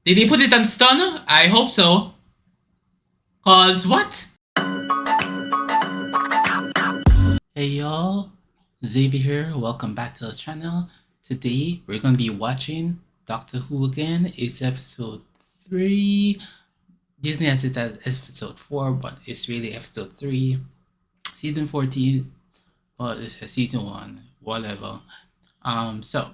Did he put it on stun? I hope so. Cause what? Hey y'all, Xavier here. Welcome back to the channel. Today we're gonna be watching Doctor Who again. It's episode 3. Disney has it as episode 4, but it's really episode 3. Season 14, but it's season 1, whatever. So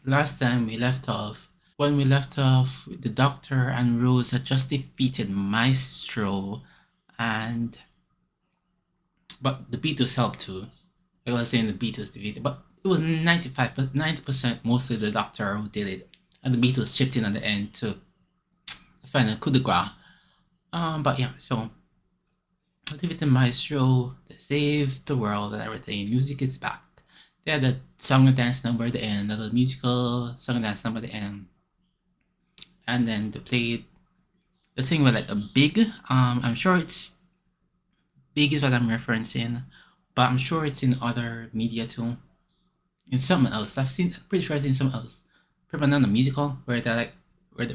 last time we left off, the Doctor and Rose had just defeated Maestro, but the Beatles helped too. I was saying the Beatles defeated, but it was 90% mostly the Doctor who did it, and the Beatles chipped in at the end to find a coup de grace. But yeah, so defeated Maestro, they saved the world and everything. Music is back. They had a song and dance number at the end, a musical song and dance number at the end. And then they played the thing with like a big, I'm sure it's big is what I'm referencing, but I'm sure it's in other media too. In something else. I'm pretty sure I've seen something else. Probably not a musical where they like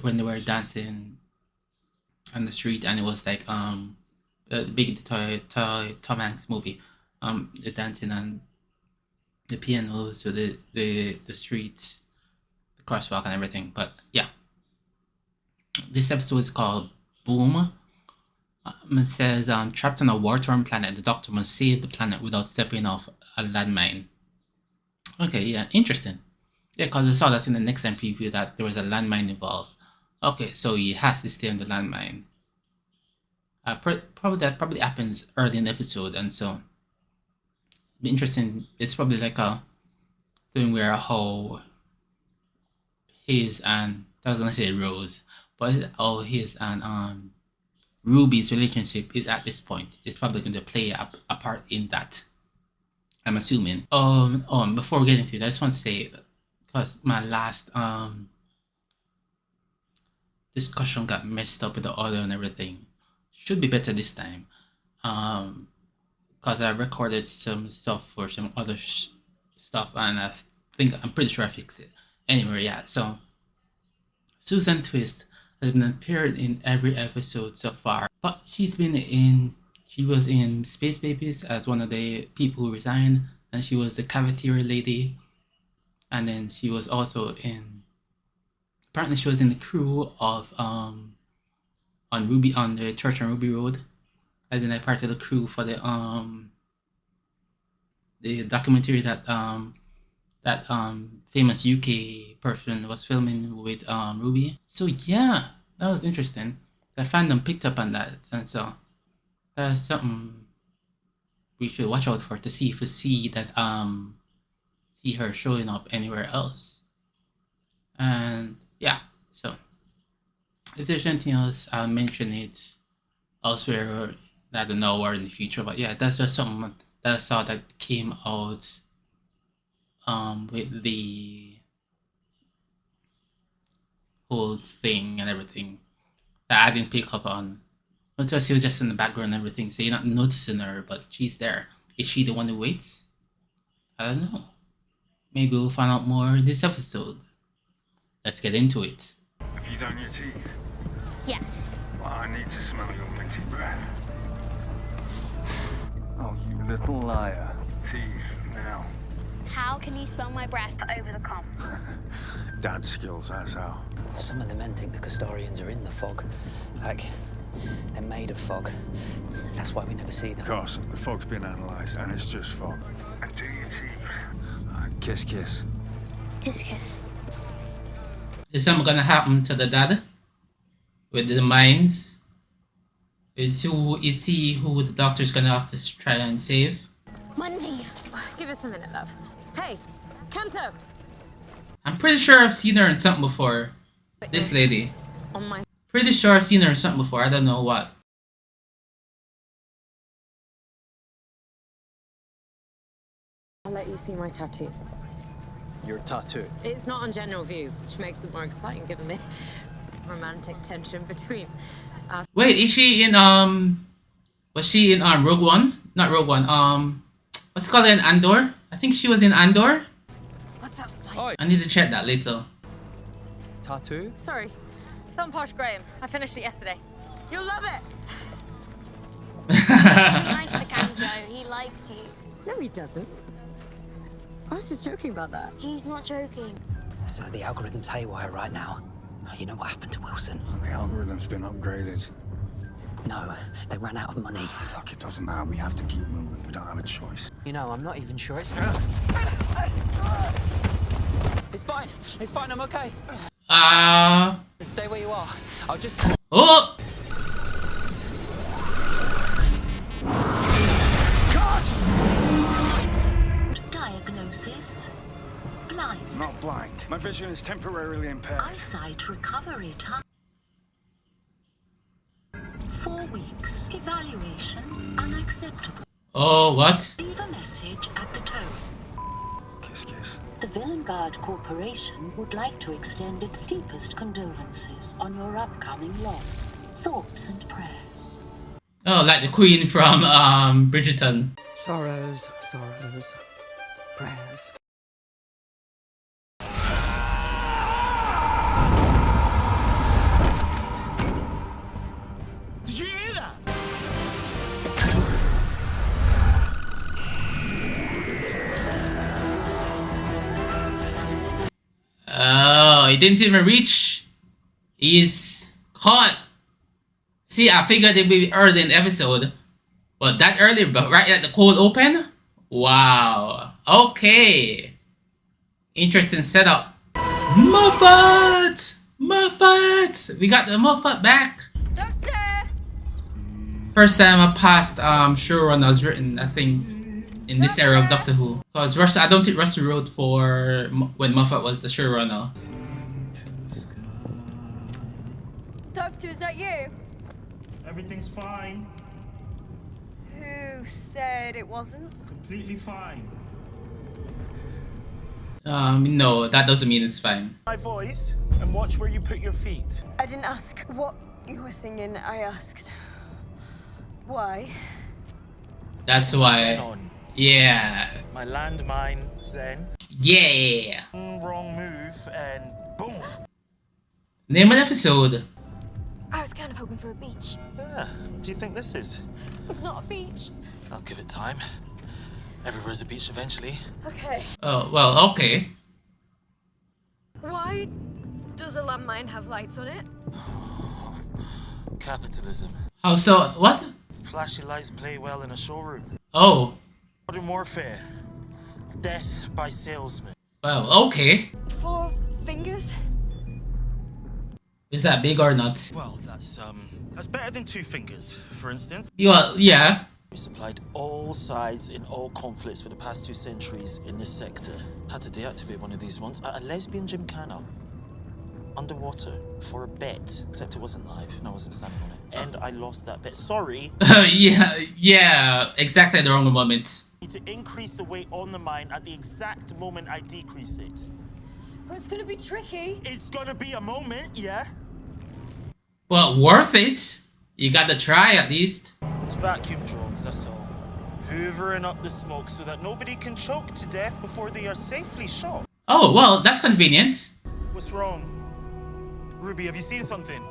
when they were dancing on the street, and it was like the big Tom Hanks movie. The dancing on the pianos with the street, the crosswalk and everything. But yeah. This episode is called Boom. It says, trapped on a war-torn planet, the Doctor must save the planet without stepping off a landmine. Okay, yeah, interesting. Yeah, because we saw that in the next time preview that there was a landmine involved. Okay, so he has to stay on the landmine. Probably happens early in the episode, and so be interesting. It's probably like a thing where how his and I was gonna say Rose, but how his and Ruby's relationship is at this point. It's probably going to play a part in that, I'm assuming. Before we get into it, I just want to say, because my last discussion got messed up with the audio and everything. Should be better this time. Because I recorded some stuff for some other stuff, and I'm pretty sure I fixed it. Anyway, yeah, so Susan Twist has been appeared in every episode so far, but she was in Space Babies as one of the people who resigned, and she was the cafeteria lady, and then she was also apparently she was in the crew of on the Church on Ruby Road, as in like part of the crew for the documentary that famous UK person was filming with Ruby. So yeah, that was interesting. The fandom picked up on that, and so that's something we should watch out for to see if we see that see her showing up anywhere else. And yeah, so if there's anything else, I'll mention it elsewhere, or I don't know, or in the future. But yeah, that's just something that I saw that came out with the whole thing and everything that I didn't pick up on. Because she was just in the background and everything, so you're not noticing her, but she's there. Is she the one who waits? I don't know. Maybe we'll find out more in this episode. Let's get into it. Have you done your teeth? Yes. Well, I need to smell your minty breath. Oh, you little liar. Teeth, now. How can you smell my breath over the comm? Dad skills, that's how. Some of the men think the Custodians are in the fog. Like, they're made of fog. That's why we never see them. Cos, the fog's been analysed and it's just fog. And do your teeth. Kiss, kiss. Kiss, kiss. Is something gonna happen to the dad with the mines? Is he who the Doctor's gonna have to try and save? Monday. Give us a minute, love. Hey, Kanto! I'm pretty sure I've seen her in something before. This lady. On my... Pretty sure I've seen her in something before. I don't know what. I'll let you see my tattoo. Your tattoo. It's not on general view, which makes it more exciting given the romantic tension between us. Wait, is she in was she in Rogue One? Not Rogue One. What's it called in Andor? I think she was in Andor. What's up, Spice? I need to check that later. Tattoo? Sorry. Some posh Graham. I finished it yesterday. You'll love it! Be nice to Kanjo. He likes you. No, he doesn't. I was just joking about that. He's not joking. So the algorithm's haywire right now. You know what happened to Wilson? The algorithm's been upgraded. No, they ran out of money. Look, it doesn't matter. We have to keep moving. We don't have a choice. You know, I'm not even sure it's... It's fine. It's fine. I'm okay. Stay where you are. I'll just... Oh! Diagnosis: blind. Not blind. My vision is temporarily impaired. Eyesight recovery time: 4 weeks. Evaluation unacceptable. Oh, what? Leave a message at the tone. Kiss, kiss. The Villain Guard Corporation would like to extend its deepest condolences on your upcoming loss. Thoughts and prayers. Oh, like the queen from Bridgerton. Sorrows, sorrows, prayers. Did you hear that? Oh, he didn't even reach. He's caught. See, I figured it'd be early in the episode. But that early, but right at the cold open? Wow. Okay. Interesting setup. Moffat! Moffat! We got the Moffat back. Doctor! First time I passed showrunner was written, I think, in this era of Doctor Who. Because I don't think Rusty wrote for when Moffat was the showrunner. Doctor, is that you? Everything's fine. Who said it wasn't? Completely fine. No, that doesn't mean it's fine. My voice, and watch where you put your feet. I didn't ask what you were singing. I asked why. That's why. On. Yeah. My landmine, Zen. Yeah. Wrong move, and boom. Name an episode. I was kind of hoping for a beach. Ah, what do you think this is? It's not a beach. I'll give it time. Everywhere's a beach eventually. Okay. Oh, well, okay. Why does a landmine have lights on it? Capitalism. Oh, so, what? Flashy lights play well in a showroom. Oh, Modern warfare. Death by salesmen. well, okay. 4 fingers? Is that big or not? Well, that's better than 2 fingers, for instance. Yeah. We supplied all sides in all conflicts for the past 2 centuries in this sector. Had to deactivate one of these once at a lesbian gymkhana. Underwater for a bet, except it wasn't live and I wasn't standing on it. And I lost that bet. Sorry. yeah, exactly at the wrong moment. Need to increase the weight on the mine at the exact moment I decrease it. Oh, it's gonna be tricky. It's gonna be a moment, yeah? Well, worth it. You gotta try at least. It's vacuum drones, that's all. Hoovering up the smoke so that nobody can choke to death before they are safely shot. Oh, well, that's convenient. What's wrong? Ruby, have you seen something?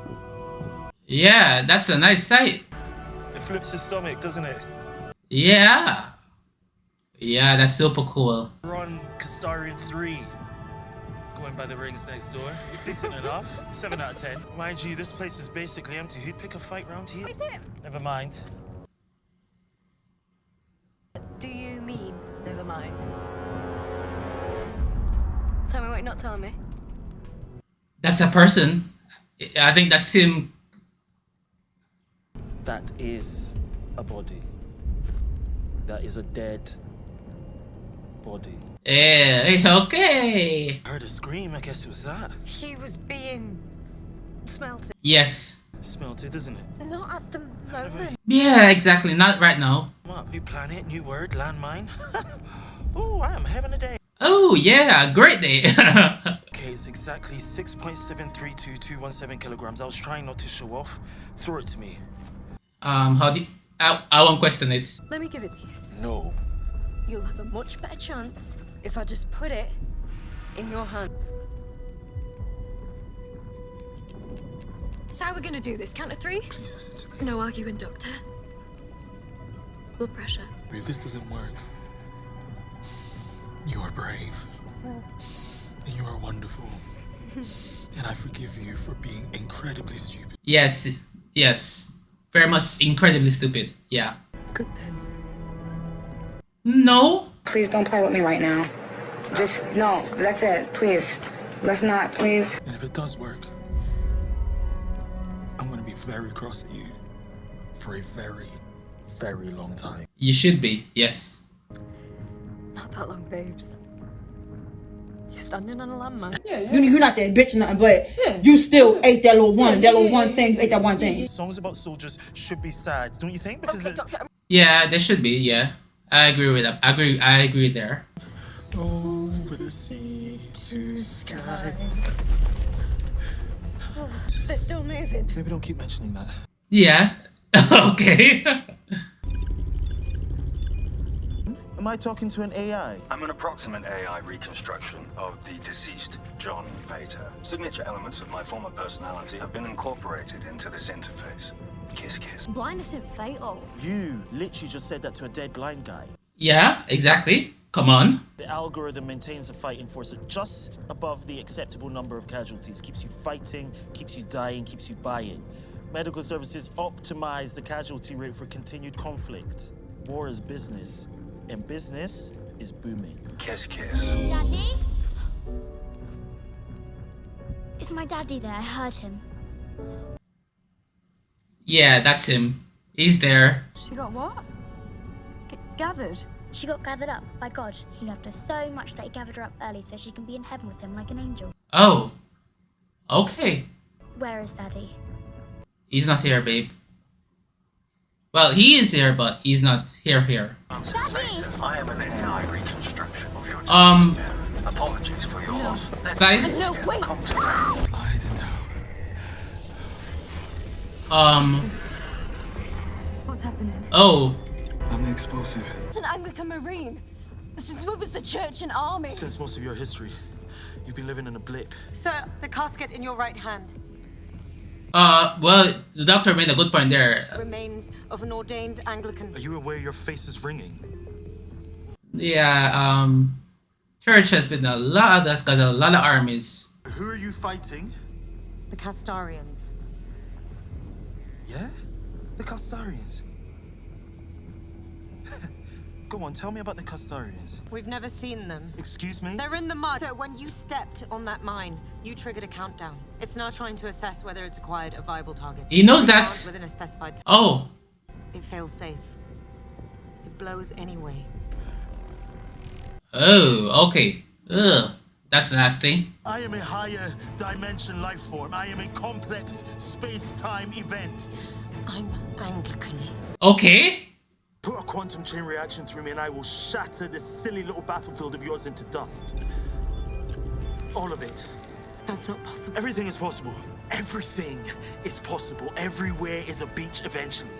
Yeah, that's a nice sight. It flips his stomach, doesn't it? Yeah. Yeah, that's super cool. We're on Castarian 3. Going by the rings next door. Decent enough. 7 out of 10. Mind you, this place is basically empty. Who'd pick a fight round here? Is it? Never mind. Do you mean never mind? Tell me what you're not telling me. That's a person. I think that's him. That is a body. That is a dead body. Okay. Heard a scream, I guess it was that. He was being smelted. Yes. Smelt it, isn't it? Not at the moment. Yeah, exactly. Not right now. Come on, new planet, new word, landmine. Oh, I am having a day. Oh, yeah. Great day. Okay, it's exactly 6.732217 kilograms. I was trying not to show off. Throw it to me. How do you... I won't question it. Let me give it to you. No. You'll have a much better chance if I just put it in your hand. So how are we gonna do this? Count to 3? Please listen to me. No arguing, Doctor. Blood pressure. If this doesn't work, you are brave. And you are wonderful. And I forgive you for being incredibly stupid. Yes, yes. Very much incredibly stupid. Yeah. Good then. No. Please don't play with me right now. Just, no, that's it. Please. Let's not, please. And if it does work, I'm gonna be very cross at you for a very, very long time. You should be. Yes. Not that long, babes. You're standing on a landmine. You're not that bitch or nothing, but you still ate that little one. That little one thing, ate that one thing. Songs about soldiers should be sad, don't you think? Because it's... Yeah, there should be. Yeah, I agree with that. I agree there. Over the sea to sky. Oh, they're still moving. Maybe don't keep mentioning that. Yeah. Okay. Am I talking to an AI? I'm an approximate AI reconstruction of the deceased John Vader. Signature elements of my former personality have been incorporated into this interface. Kiss, kiss. Blindness isn't fatal. You literally just said that to a dead blind guy. Yeah, exactly. Come on. The algorithm maintains a fighting force at just above the acceptable number of casualties. Keeps you fighting, keeps you dying, keeps you buying. Medical services optimize the casualty rate for continued conflict. War is business, and business is booming. Kiss, kiss. Daddy? Is my daddy there? I heard him. Yeah, that's him. He's there. She got what? Gathered? She got gathered up by God. He loved her so much that he gathered her up early so she can be in heaven with him like an angel. Oh. Okay. Where is Daddy? He's not here, babe. Well, he is here, but he's not here. Daddy! I am an AI reconstruction of your apologies for your loss. Guys. No, wait! Slide it down. What's happening? Oh. I'm the explosive. It's an Anglican Marine. Since when was the church an army? Since most of your history, you've been living in a blip. Sir, the casket in your right hand. Well, the doctor made a good point there. Remains of an ordained Anglican. Are you aware your face is ringing? Yeah, church has been a lot, that's got a lot of armies. Who are you fighting? The Castarians. Yeah? The Castarians? Go on, tell me about the Castarians. We've never seen them. Excuse me? They're in the mud. So when you stepped on that mine, you triggered a countdown. It's now trying to assess whether it's acquired a viable target. He knows It that. can't within a specified time. Oh. It fails safe. It blows anyway. Oh, okay. Ugh. That's nasty. I am a higher dimension life form. I am a complex space-time event. I'm Anglican. Okay. Put a quantum chain reaction through me and I will shatter this silly little battlefield of yours into dust. All of it. That's not possible. Everything is possible. Everything is possible. Everywhere is a beach eventually.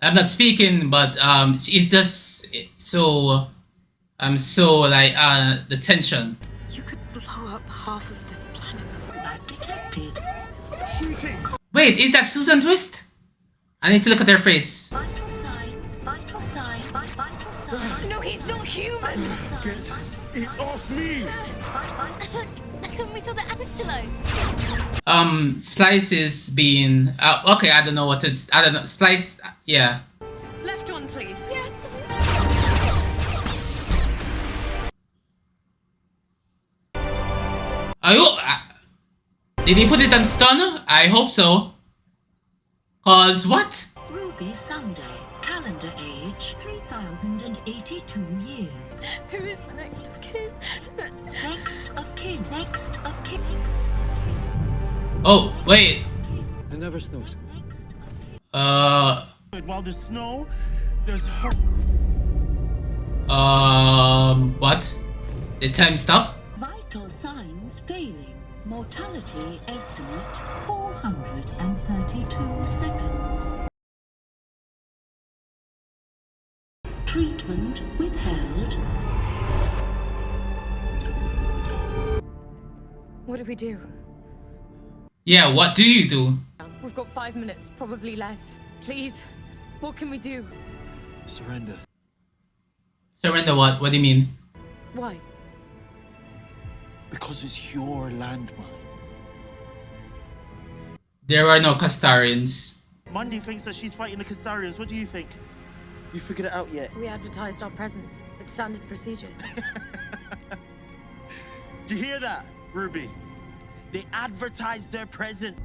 I'm not speaking, but it's just so so like the tension. You could blow up half of this planet. That detected. Shooting! Wait, is that Susan Twist? I need to look at her face. Vital signs, vital signs, vital signs. No, he's not human! Get it off me! That's when we saw the antelope. Splice is being okay, I don't know what it's, I don't know, Splice, yeah. Left one, please. Yes! Did he put it on stun? I hope so. Cause what? Ruby Sunday, calendar age 3082 years. Who is my next of kin? Next of kin, next of kin. Oh, wait. It never snows. While there's snow, there's hope. What? Did time stop? Vital signs failing. Mortality estimate 432 seconds. Treatment withheld. What do we do? Yeah, what do you do? We've got 5 minutes, probably less. Please, what can we do? Surrender. Surrender what? What do you mean? Why? Because it's your landmine. There are no Castarians. Monday thinks that she's fighting the Castarians. What do you think? You figured it out yet? We advertised our presence. It's standard procedure. Do you hear that, Ruby? They advertised their presence.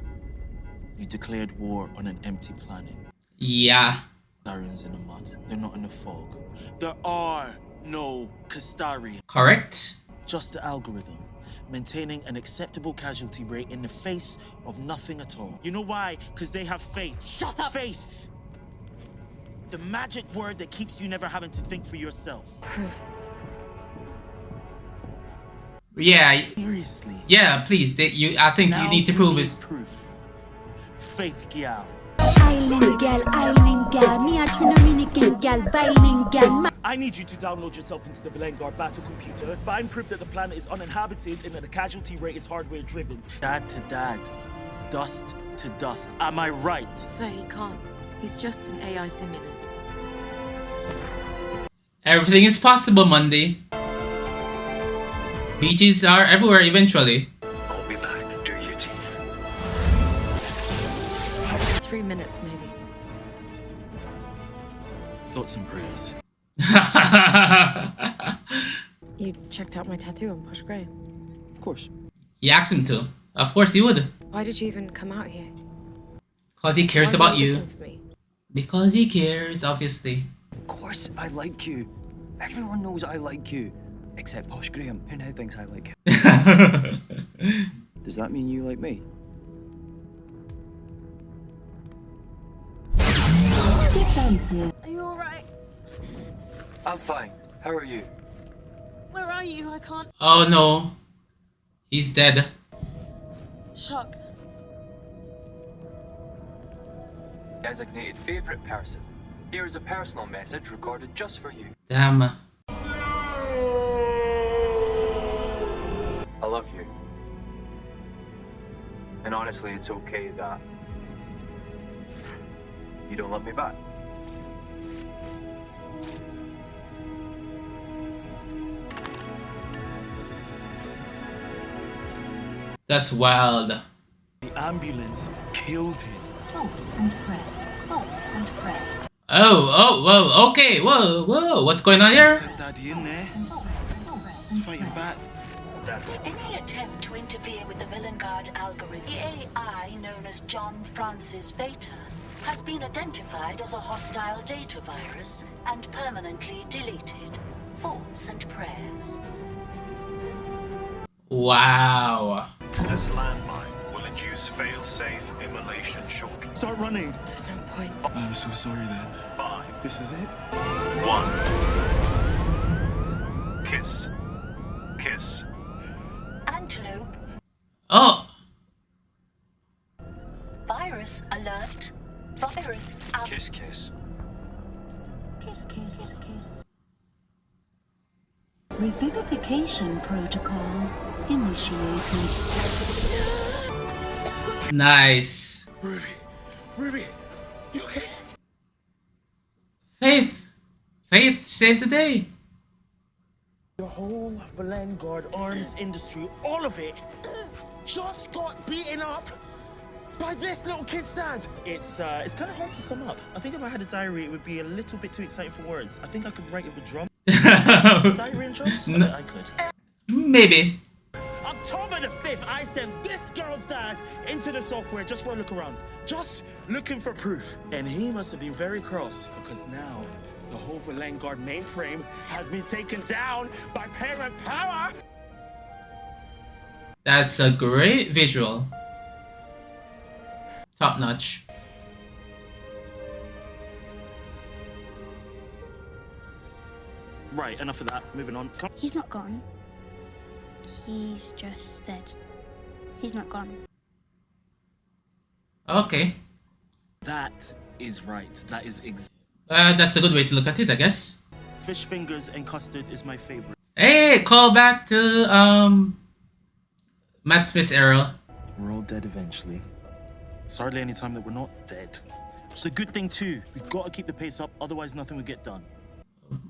You declared war on an empty planet. Yeah. Castarians in the mud. They're not in the fog. There are no Castarians. Correct. Just the algorithm. Maintaining an acceptable casualty rate in the face of nothing at all. You know why? Because they have faith. Shut up! Faith! The magic word that keeps you never having to think for yourself. Perfect. Yeah. Seriously? Yeah, please. I think Now you need to prove it. Proof. Faith Gyal. I need you to download yourself into the Belengard battle computer, find proof that the planet is uninhabited and that the casualty rate is hardware driven. Dad to dad, dust to dust. Am I right? So he can't. He's just an AI simulant. Everything is possible, Monday. Beaches are everywhere eventually. I'll be back. Do your teeth. 3 minutes, maybe. Thoughts and prayers. You checked out my tattoo on Posh Grey. Of course. He asked him to. Of course he would. Why did you even come out here? Because he cares Why about are you you. looking for me? Because he cares, obviously. Of course, I like you. Everyone knows I like you. Except Posh Graham, who now thinks I like him. Does that mean you like me? Are you alright? I'm fine. How are you? Where are you? I can't. Oh no. He's dead. Shock. Designated favorite person. Here is a personal message recorded just for you. Damn. I love you. And honestly, it's okay that you don't love me back. That's wild. The ambulance killed him. Oh, whoa, okay, whoa, what's going on here? Daddy in there. He's fighting back. Any attempt to interfere with the Belengard algorithm, the AI known as John Francis Vater, has been identified as a hostile data virus and permanently deleted. Thoughts and prayers. Wow. This landmine will induce fail-safe immolation shortly. Start running. There's no point. I'm so sorry then. 5, This is it? 1. Kiss. Kiss. Antelope. Oh. Virus alert. Virus out. Kiss, kiss. Kiss, kiss, kiss. Revivification protocol initiated. Nice. Ruby, you okay? Faith saved the day. The whole Belengard arms industry, all of it, just got beaten up by this little kid's dad. It's kind of hard to sum up. I think if I had a diary, it would be a little bit too exciting for words. I think I could write it with drums. Diary and drums? No. I could. Maybe. October the 5th, I sent this girl's dad into the software just for a look around. Just looking for proof. And he must have been very cross because now the whole Belengard mainframe has been taken down by parent power. That's a great visual. Top notch. Right, enough of that. Moving on. Come. He's not gone. He's just dead. He's not gone. Okay. That is right. That is That's a good way to look at it, I guess. Fish fingers and custard is my favorite. Hey, call back to Matt Smith's era. We're all dead eventually. It's hardly any time that we're not dead. It's a good thing too. We've got to keep the pace up, otherwise nothing will get done.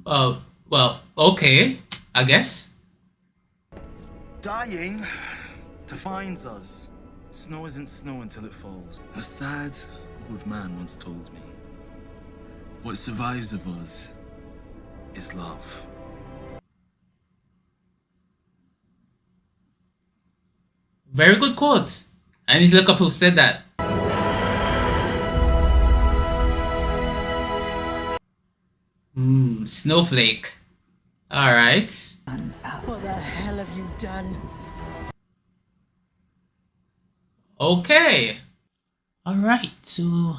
Well, okay, I guess. Dying defines us. Snow isn't snow until it falls. A sad old man once told me, what survives of us is love. Very good quote. I need to look up who said that. Snowflake. Alright. What the hell have you done? Okay. Alright, so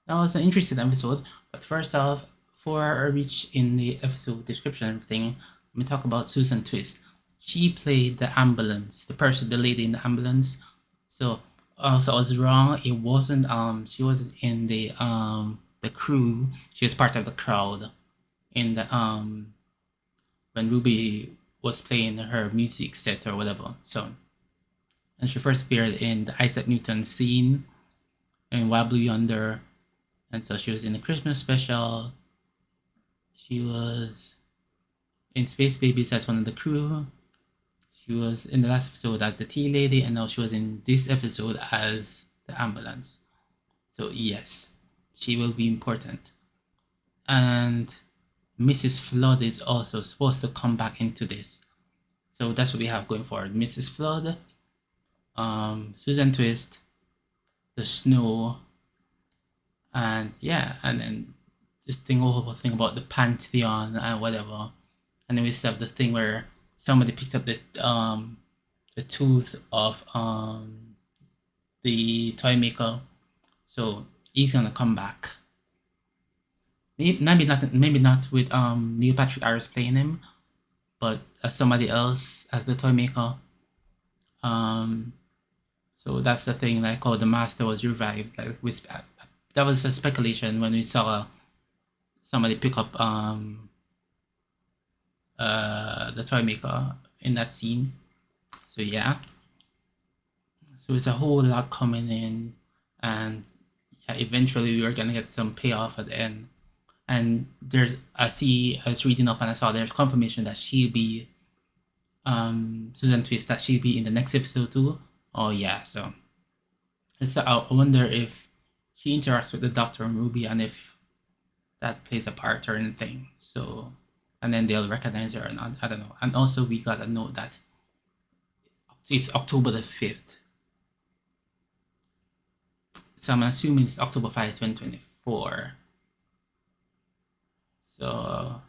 that was an interesting episode. But first off, before I reach in the episode description and everything, let me talk about Susan Twist. She played the ambulance, the lady in the ambulance. So also I was wrong. It wasn't she wasn't in the crew. She was part of the crowd in the when Ruby was playing her music set or whatever. So, and she first appeared in the Isaac Newton scene in Wild Blue Yonder, and so she was in the Christmas special. She was in Space Babies as one of the crew. She was in the last episode as the tea lady, and now she was in this episode as the ambulance. So yes, she will be important. And Mrs. Flood is also supposed to come back into this. So that's what we have going forward. Mrs. Flood, Susan Twist, the snow, and yeah, and then this whole thing about the Pantheon and whatever. And then we still have the thing where somebody picked up the tooth of the toy maker. So he's gonna come back. Maybe not with Neil Patrick Harris playing him, but as somebody else as the toy maker. So that's the thing, like how the master was revived. Like that was a speculation when we saw somebody pick up the toy maker in that scene. So yeah. So it's a whole lot coming in, and yeah, eventually we are gonna get some payoff at the end. And I was reading up and I saw there's confirmation that she'll be Susan Twist, that she'll be in the next episode too. Oh yeah, so I wonder if she interacts with the Doctor and Ruby and if that plays a part or anything. So, and then they'll recognize her or not, I don't know. And also we got a note that it's October the 5th. So I'm assuming it's October 5, 2024. So,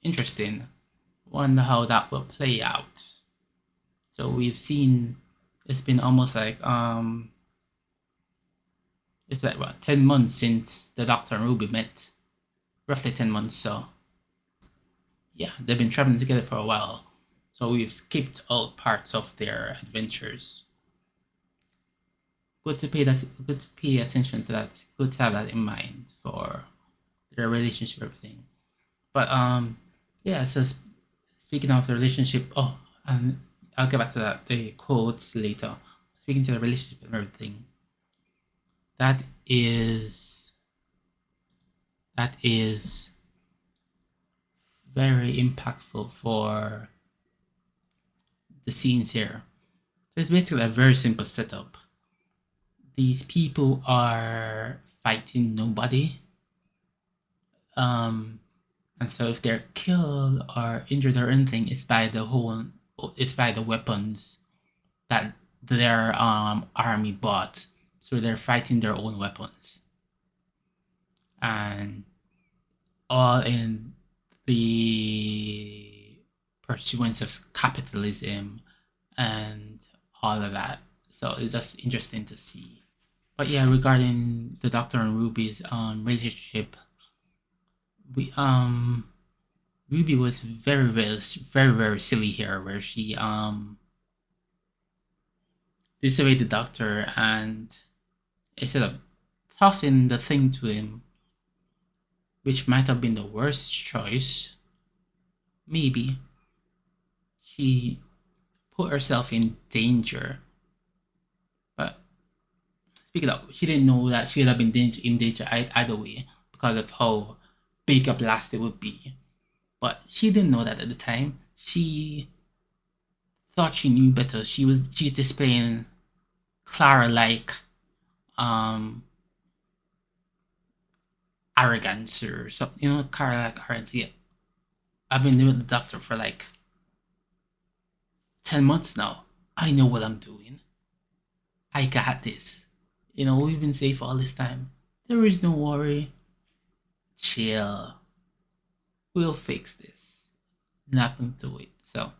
interesting. Wonder how that will play out. So we've seen, it's been almost like, it's like what, 10 months since the Doctor and Ruby met. Roughly 10 months, so. Yeah, they've been traveling together for a while. So we've skipped out parts of their adventures. Good to pay attention to that. Good to have that in mind for their relationship, everything. But yeah, so speaking of the relationship, and I'll get back to that, the quotes later. Speaking to the relationship and everything, that is very impactful for the scenes here. So it's basically a very simple setup. These people are fighting nobody. And so if they're killed or injured or anything, it's by the weapons that their army bought. So they're fighting their own weapons. And all in the pursuance of capitalism and all of that. So it's just interesting to see. But yeah, regarding the Doctor and Ruby's relationship, Ruby was very silly here, where she disobeyed the Doctor, and instead of tossing the thing to him, which might have been the worst choice, maybe she put herself in danger pick it up. She didn't know that she would have been in danger either way because of how big a blast it would be. But she didn't know that at the time. She thought she knew better. She's displaying Clara-like arrogance or something. You know, Clara-like arrogance. Yeah. I've been doing the doctor for like 10 months now. I know what I'm doing. I got this. You know, we've been safe all this time. There is no worry. Chill. We'll fix this. Nothing to it. So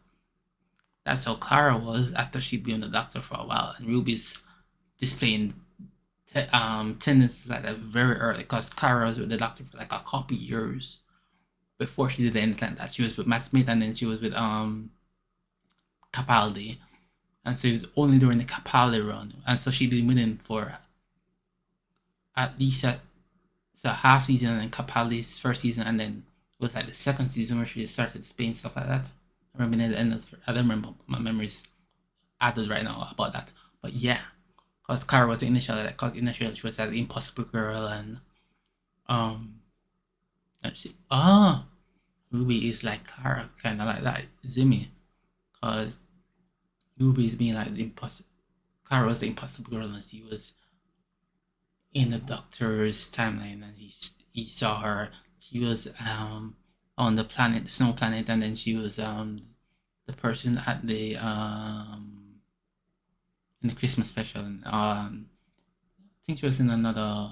that's how Clara was after she'd been the doctor for a while, and Ruby's displaying tendencies like that very early, because Clara was with the doctor for like a couple years before she did anything like that. She was with Matt Smith, and then she was with Capaldi, and so it was only during the Capaldi run, and so she'd been with him for at least a half season, and then Capaldi's first season, and then it was like the second season where she started displaying stuff like that. I remember at the end I don't remember, my memories added right now about that, but yeah, because Clara was initially like, cause initially she was like the impossible girl, and Ruby is like Clara, kind of like that, Zimmy, because Ruby is being like the impossible. Clara was the impossible girl, and she was in the doctor's timeline, and he saw her. She was on the planet, the snow planet, and then she was the person at the in the Christmas special, and I think she was in another.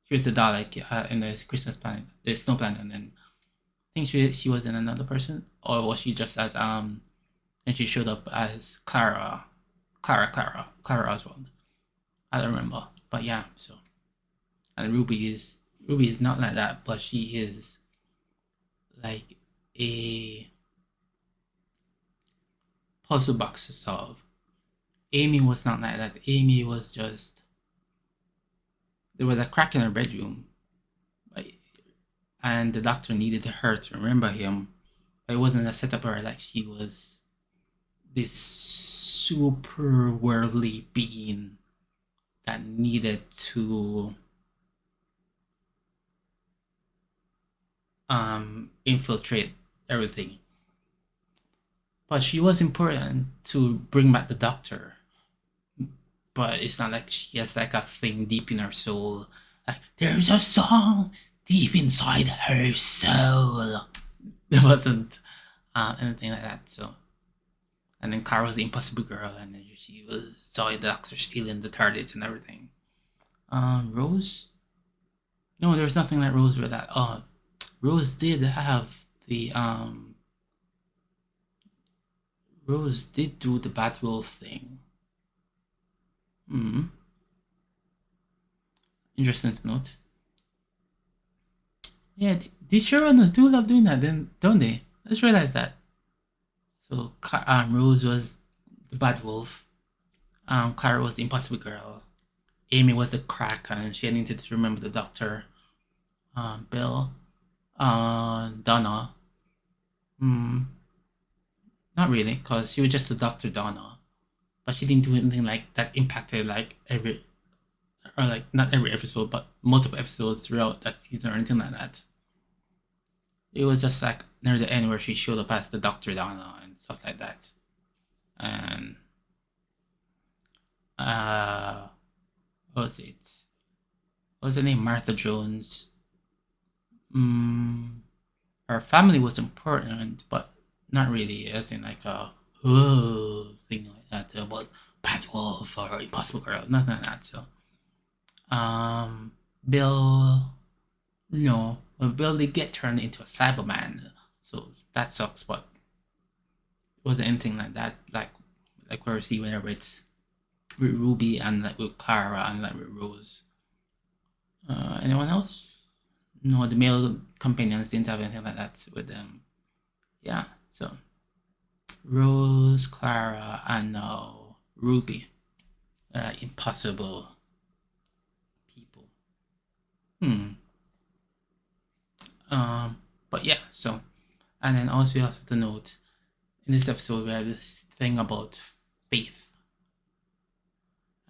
She was the Dalek in the Christmas planet, the snow planet, and then I think she was in another person, or was she just as and she showed up as Clara Oswald. I don't remember, but yeah. So, and Ruby is not like that, but she is like a puzzle box to solve. Amy was not like that. Amy was just, there was a crack in her bedroom, and the doctor needed her to remember him. But it wasn't a setup where like she was this super worldly being that needed to infiltrate everything. But she was important to bring back the doctor. But it's not like she has like a thing deep in her soul. Like, there's a song deep inside her soul. There wasn't anything like that. So, and then Cara was the impossible girl, and then she saw the doctor stealing the TARDIS and everything. Rose? No, there's nothing like Rose with that. Rose did have the Rose did do the Batwolf thing. Interesting to note. Yeah, the showrunners do love doing that, then, don't they? Let's realize that. So, Rose was the Batwolf. Clara was the impossible girl. Amy was the crack, and she needed to remember the doctor. Bill. Donna. Not really, because she was just the Dr. Donna. But she didn't do anything like that impacted like not every episode, but multiple episodes throughout that season or anything like that. It was just like near the end where she showed up as the Dr. Donna and stuff like that. And what was it? What was her name? Martha Jones. Her family was important, but not really, as in like a thing like that about Batwolf or Impossible Girl, nothing like that. So, Bill, Bill did get turned into a Cyberman, so that sucks. But it wasn't anything like that, like where we see whenever it's with Ruby and like with Clara and like with Rose. Anyone else? No, the male companions didn't have anything like that with them. Yeah, so Rose, Clara, and now Ruby. Impossible people. But yeah, so, and then also you have to note in this episode we have this thing about faith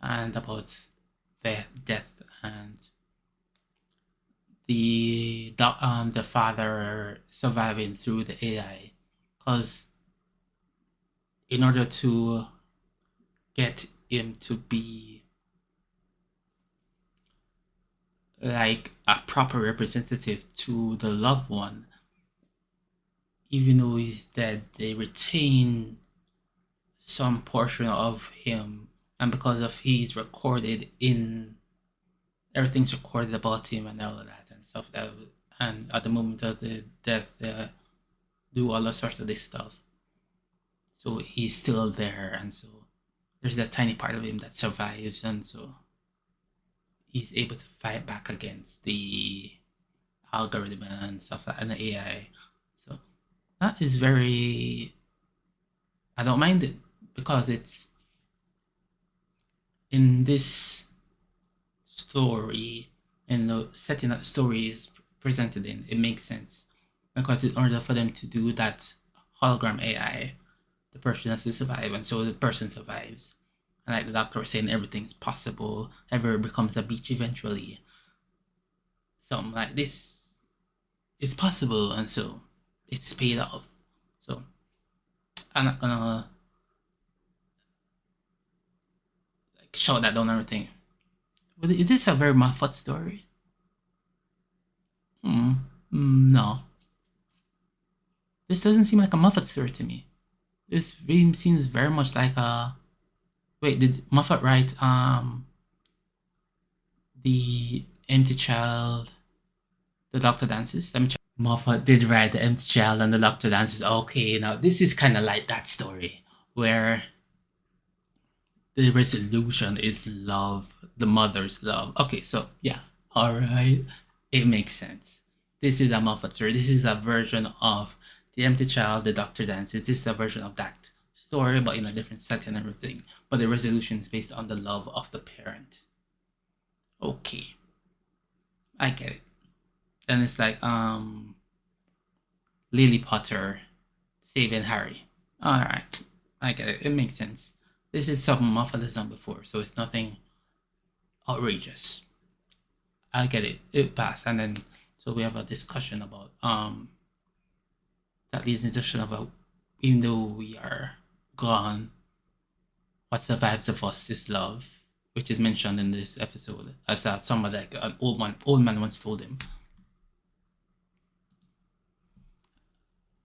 and about death, and the father surviving through the AI, because in order to get him to be like a proper representative to the loved one, even though he's dead, they retain some portion of him, and because of he's recorded in everything's recorded about him and all of that and stuff that, and at the moment of the death they do all the sorts of this stuff, so he's still there, and so there's that tiny part of him that survives, and so he's able to fight back against the algorithm and stuff and the AI. So that is very, I don't mind it, because it's in this story, in the setting that the story is presented in, it makes sense, because in order for them to do that hologram AI, the person has to survive, and so the person survives, and like the doctor was saying, everything's possible, ever becomes a beach eventually, something like this is possible, and so it's paid off. So I'm not gonna like shout that down or everything. But is this a very Moffat story? No. This doesn't seem like a Moffat story to me. This really seems very much like a... Wait, did Moffat write The Empty Child, The Doctor Dances? Let me check. Moffat did write The Empty Child and The Doctor Dances. Okay, now this is kind of like that story, where the resolution is love, the mother's love. Okay, so yeah, alright, it makes sense. This is a Moffat story. This is a version of The Empty Child, The Doctor Dances. This is a version of that story, but in a different setting and everything. But the resolution is based on the love of the parent. Okay, I get it. And it's like Lily Potter saving Harry. Alright, I get it. It makes sense. This is something Moffat has done before, so it's nothing outrageous. I get it. It passed, and then so we have a discussion about that leads into discussion about, even though we are gone, what survives of us is love, which is mentioned in this episode as somebody like an old man once told him.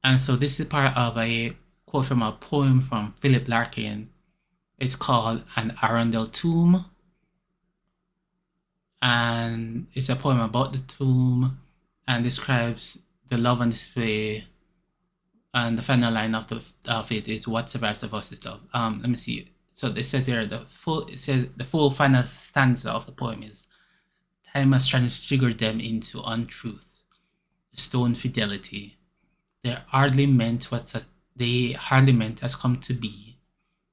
And so this is part of a quote from a poem from Philip Larkin. It's called An Arundel Tomb, and it's a poem about the tomb and describes the love on display, and the final line of it is, what survives of us is love. Let me see. So it says here, the full final stanza of the poem is, time has transfigured them into untruth, stone fidelity. They hardly meant has come to be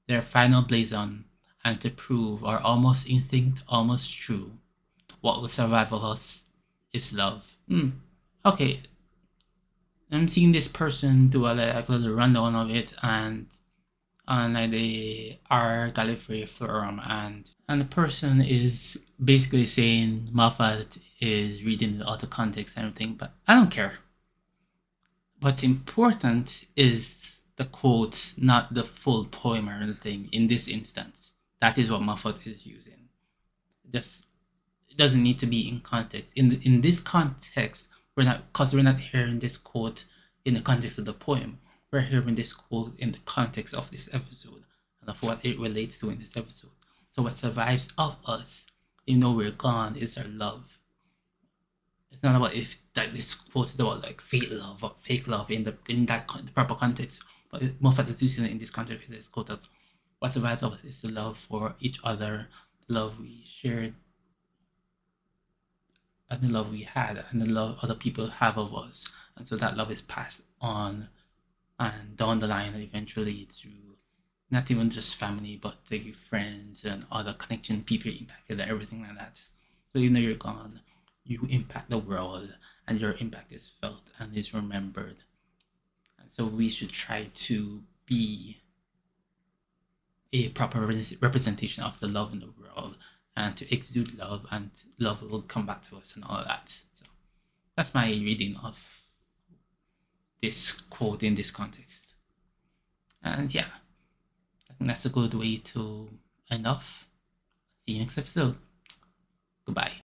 their final blazon, and to prove our almost instinct, almost true. What will survive of us is love. Okay. I'm seeing this person do a little rundown of it, and on like the R Gallifrey forum, and the person is basically saying Moffat is reading it out of context and everything, but I don't care. What's important is the quote, not the full poem or anything in this instance. That is what Moffat is using. Just, it doesn't need to be in context. In this context, we're not hearing this quote in the context of the poem. We're hearing this quote in the context of this episode and of what it relates to in this episode. So what survives of us, even though we're gone, is our love. It's not about if that this quote is about like fake love or fake love in the proper context. But Moffat is using it in this context. This quote that what survives of us is the love for each other, the love we shared, and the love we had, and the love other people have of us. And so that love is passed on and down the line, and eventually through not even just family, but like friends and other connection, people impacted, and everything like that. So even though you're gone, you impact the world, and your impact is felt and is remembered. And so we should try to be a proper representation of the love in the world, and to exude love, and love will come back to us and all that. So that's my reading of this quote in this context. And yeah, I think that's a good way to end off. See you next episode. Goodbye.